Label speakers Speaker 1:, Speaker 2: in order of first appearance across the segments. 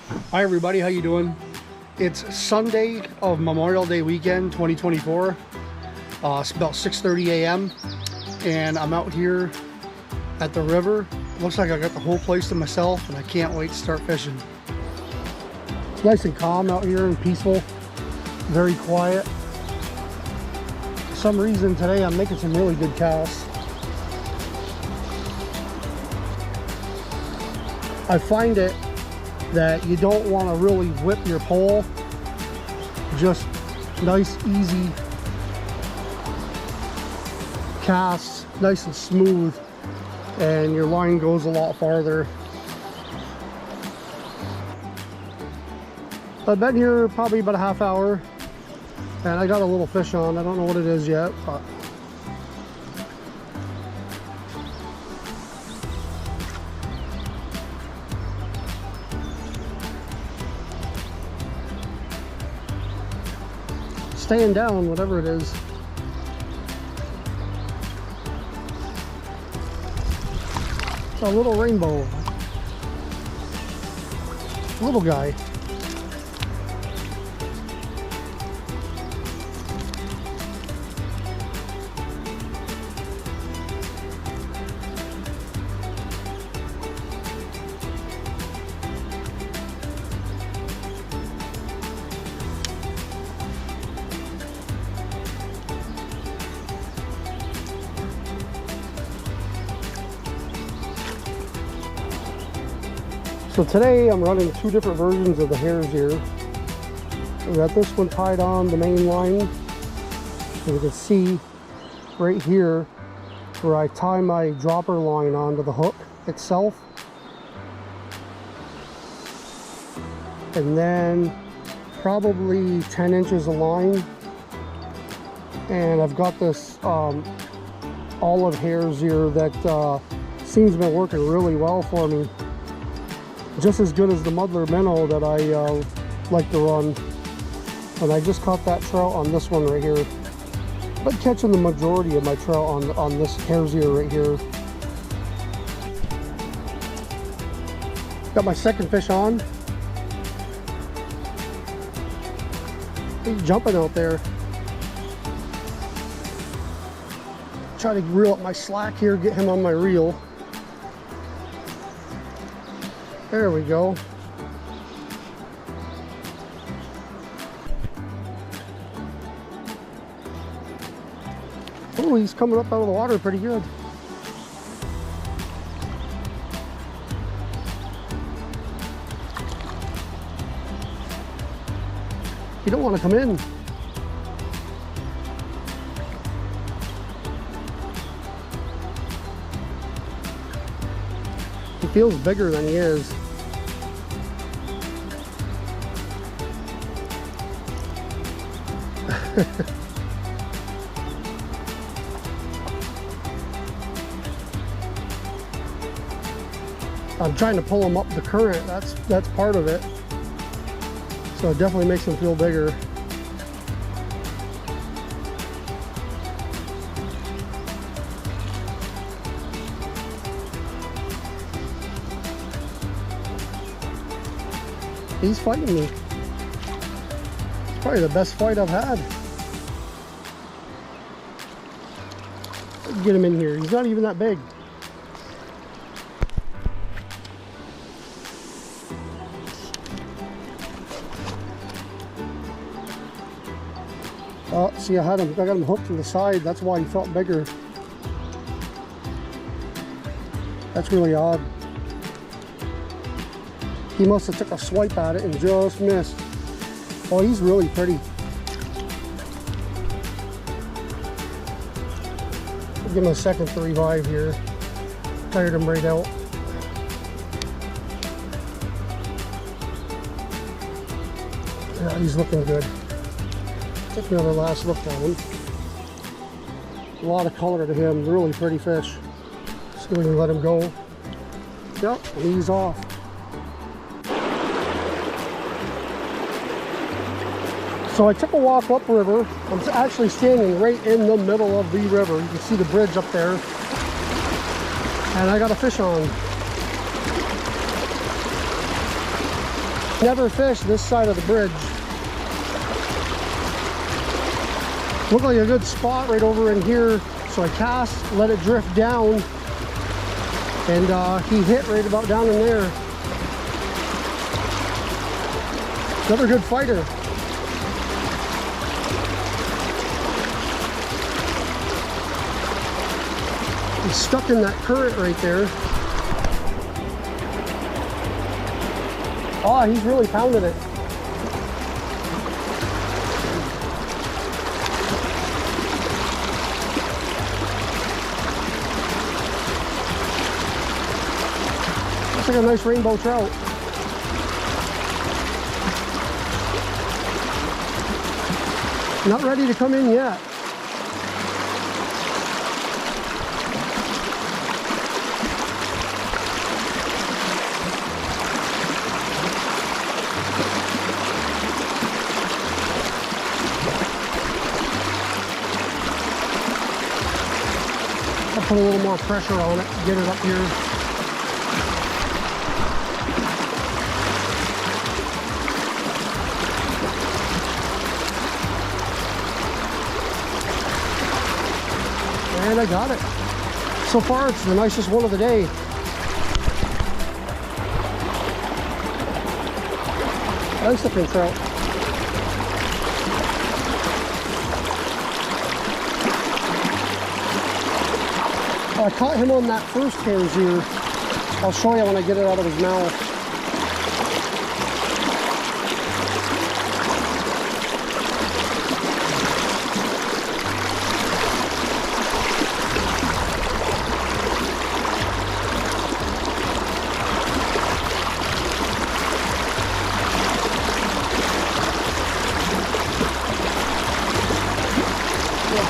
Speaker 1: Hi everybody, how you doing? It's Sunday of Memorial Day weekend 2024. It's about 6:30 a.m. and I'm out here at the river. Looks like I got the whole place to myself and I can't wait to start fishing. It's nice and calm out here and peaceful, very quiet. For some reason today I'm making some really good casts. I find it that you don't want to really whip your pole, just nice easy casts, nice and smooth, and your line goes a lot farther. I've been here probably about a half hour and I got a little fish on. I don't know what it is yet, but staying down, whatever it is. It's a little rainbow. Little guy. So today I'm running two different versions of the hare's ear. I got this one tied on the main line. And you can see right here where I tie my dropper line onto the hook itself. And then probably 10 inches of line. And I've got this olive hare's ear that seems to be working really well for me. Just as good as the muddler minnow that I like to run. And I just caught that trout on this one right here. But catching the majority of my trout on this hare's ear right here. Got my second fish on. He's jumping out there. Try to reel up my slack here, get him on my reel. There we go. Oh, he's coming up out of the water pretty good. You don't want to come in. He feels bigger than he is. I'm trying to pull him up the current. That's part of it. So it definitely makes him feel bigger. He's fighting me. It's probably the best fight I've had. Get him in here. He's not even that big. Oh, see, I got him hooked to the side. That's why he felt bigger. That's really odd. He must have took a swipe at it and just missed. Oh, he's really pretty. I'll give him a second to revive here. Tired him right out. Yeah, he's looking good. Take another last look at him. A lot of color to him. Really pretty fish. Just going to let him go. Yep, he's off. So I took a walk upriver. I'm actually standing right in the middle of the river. You can see the bridge up there. And I got a fish on. Never fished this side of the bridge. Looked like a good spot right over in here. So I cast, let it drift down, and he hit right about down in there. Another good fighter. He's stuck in that current right there. Oh, he's really pounding it. Looks like a nice rainbow trout. Not ready to come in yet. I'll put a little more pressure on it, get it up here. And I got it. So far, it's the nicest one of the day. Nice looking trout. I caught him on that first hare's ear. I'll show you when I get it out of his mouth.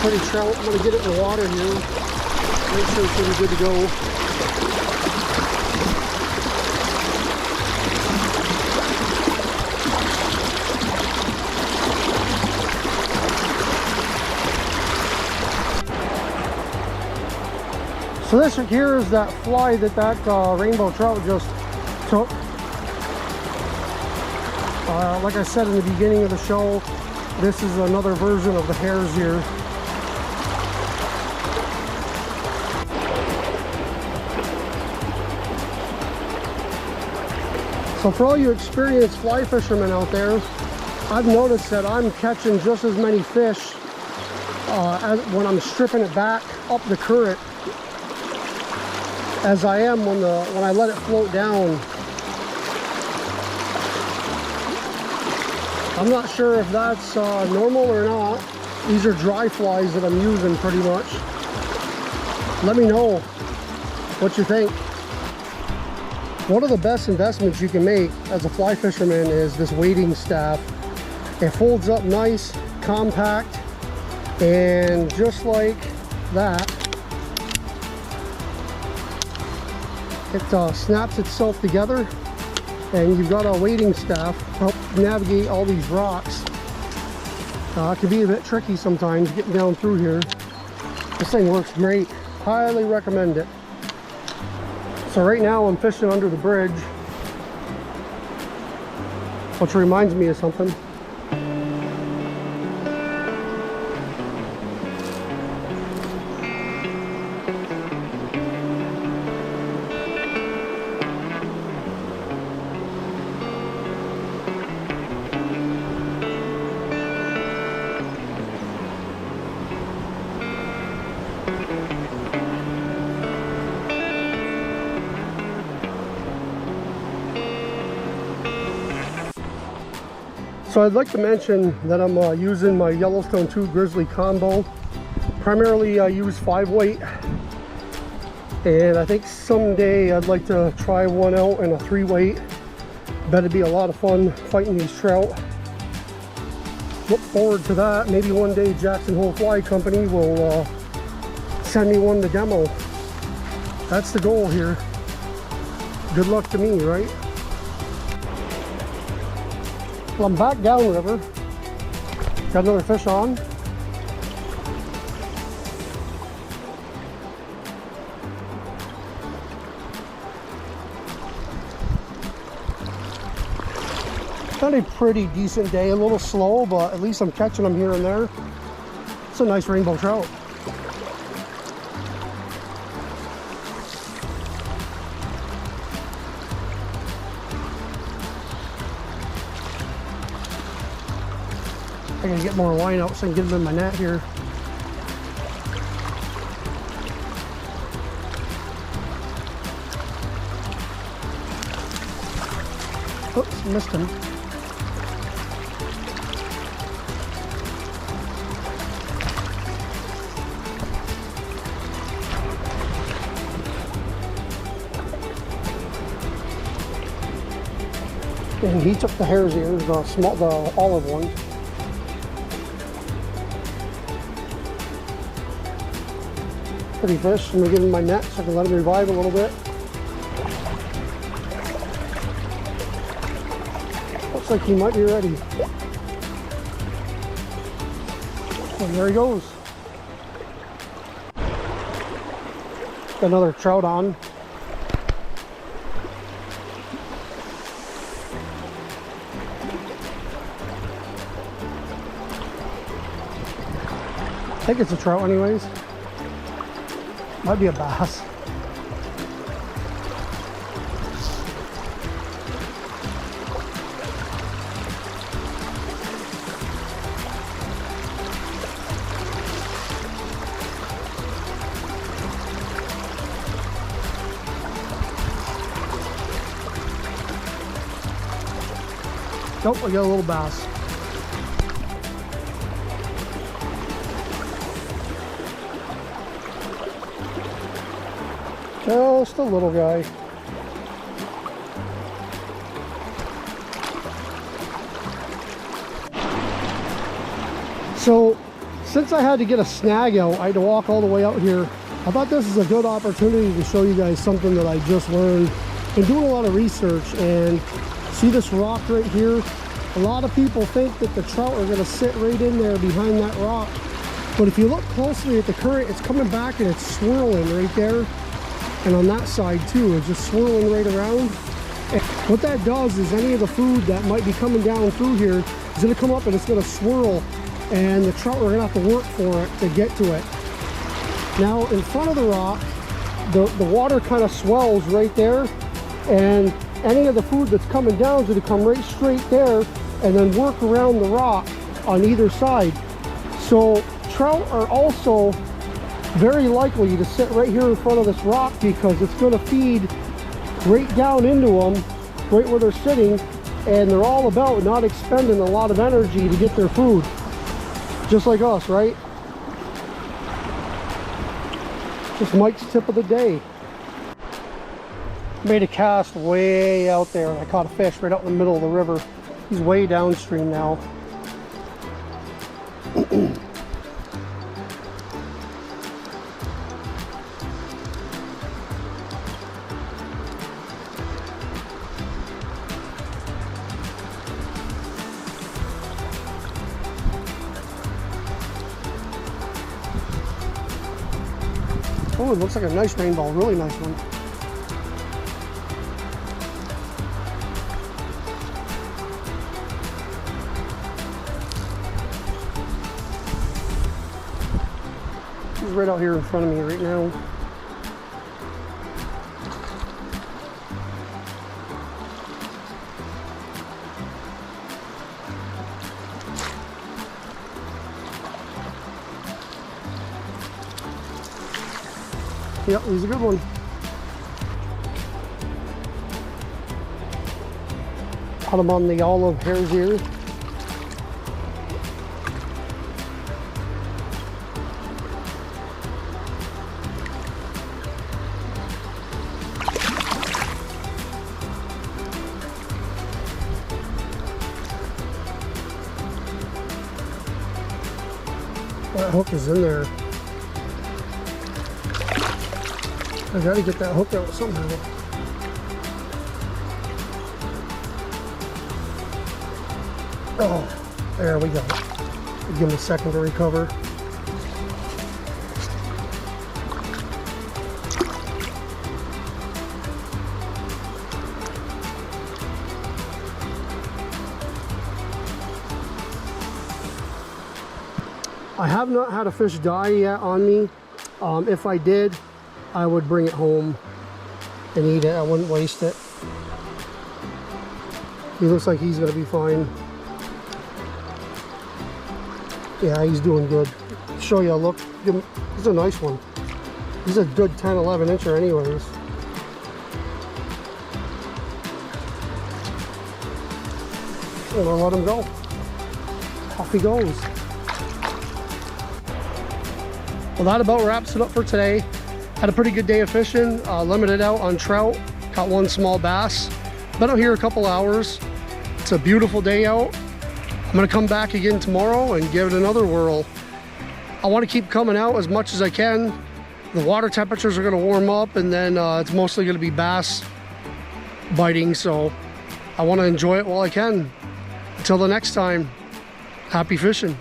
Speaker 1: Pretty trout. I'm going to get it in the water here. Make sure it's really good to go. So this right here is that fly that rainbow trout just took. Like I said in the beginning of the show, this is another version of the hare's ear. So for all you experienced fly fishermen out there, I've noticed that I'm catching just as many fish as when I'm stripping it back up the current as I am when I let it float down. I'm not sure if that's normal or not. These are dry flies that I'm using pretty much. Let me know what you think. One of the best investments you can make as a fly fisherman is this weighting staff. It folds up nice, compact, and just like that, it snaps itself together, and you've got a weighting staff to help navigate all these rocks. It can be a bit tricky sometimes getting down through here. This thing works great. Highly recommend it. So right now I'm fishing under the bridge, which reminds me of something. So I'd like to mention that I'm using my Yellowstone 2 Grizzly combo. Primarily I use 5-weight, and I think someday I'd like to try one out in a 3-weight. Bet it'd be a lot of fun fighting these trout. Look forward to that. Maybe one day Jackson Hole Fly Company will send me one to demo. That's the goal here. Good luck to me, right? Well, I'm back downriver. Got another fish on. Been a pretty decent day, a little slow, but at least I'm catching them here and there. It's a nice rainbow trout. I gotta get more line out so I can get them in my net here. Oops, missed him. And he took the hare's ears, the olive one. Pretty fish. I'm gonna get him in my net so I can let him revive a little bit. Looks like he might be ready. And there he goes. Got another trout on. I think it's a trout anyways. Might be a bass. Nope, I got a little bass. Just a little guy. So, since I had to get a snag out, I had to walk all the way out here. I thought this is a good opportunity to show you guys something that I just learned in doing a lot of research. And see this rock right here? A lot of people think that the trout are going to sit right in there behind that rock. But if you look closely at the current, it's coming back and it's swirling right there. And on that side too, it's just swirling right around. And what that does is any of the food that might be coming down through here is going to come up and it's going to swirl, and the trout are going to have to work for it to get to it. Now in front of the rock, the water kind of swells right there, and any of the food that's coming down is going to come right straight there and then work around the rock on either side. So trout are also very likely to sit right here in front of this rock because it's going to feed right down into them, right where they're sitting, and they're all about not expending a lot of energy to get their food. Just like us, right? Just Mike's tip of the day. Made a cast way out there and I caught a fish right out in the middle of the river. He's way downstream now. Oh, it looks like a nice rainbow, really nice one. He's right out here in front of me right now. Yep, he's a good one. Caught him on the olive hare's ear. That hook is in there. I gotta get that hook out somehow. Oh, there we go. Give him a second to recover. I have not had a fish die yet on me. If I did, I would bring it home and eat it. I wouldn't waste it. He looks like he's gonna be fine. Yeah, he's doing good. Show you a look. He's a nice one. He's a good 10, 11 incher anyways. I'm gonna let him go. Off he goes. Well, that about wraps it up for today. Had a pretty good day of fishing. Limited out on trout. Caught one small bass. Been out here a couple hours. It's a beautiful day out. I'm gonna come back again tomorrow and give it another whirl. I want to keep coming out as much as I can. The water temperatures are gonna warm up, and then it's mostly gonna be bass biting, so I want to enjoy it while I can. Until the next time, happy fishing.